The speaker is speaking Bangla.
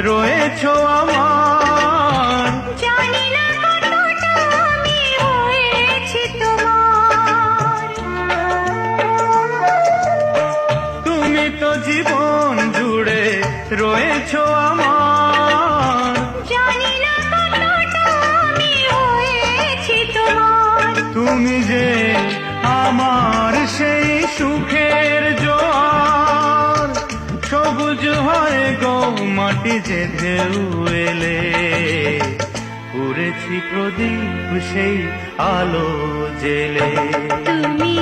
রয়েছো আমার। জানি না কতটা আমি হয়েছি তোমার। তুমি তো জীবন জুড়ে রয়েছো আমার। জানি না কতটা আমি হয়েছি তোমার। তুমি যে আমার সেই সুখের জোয়ার, সবুজ হয় গো মাটি যে ঢেউ এলে। পুরেছি প্রদীপ সেই আলো জেলে। তুমি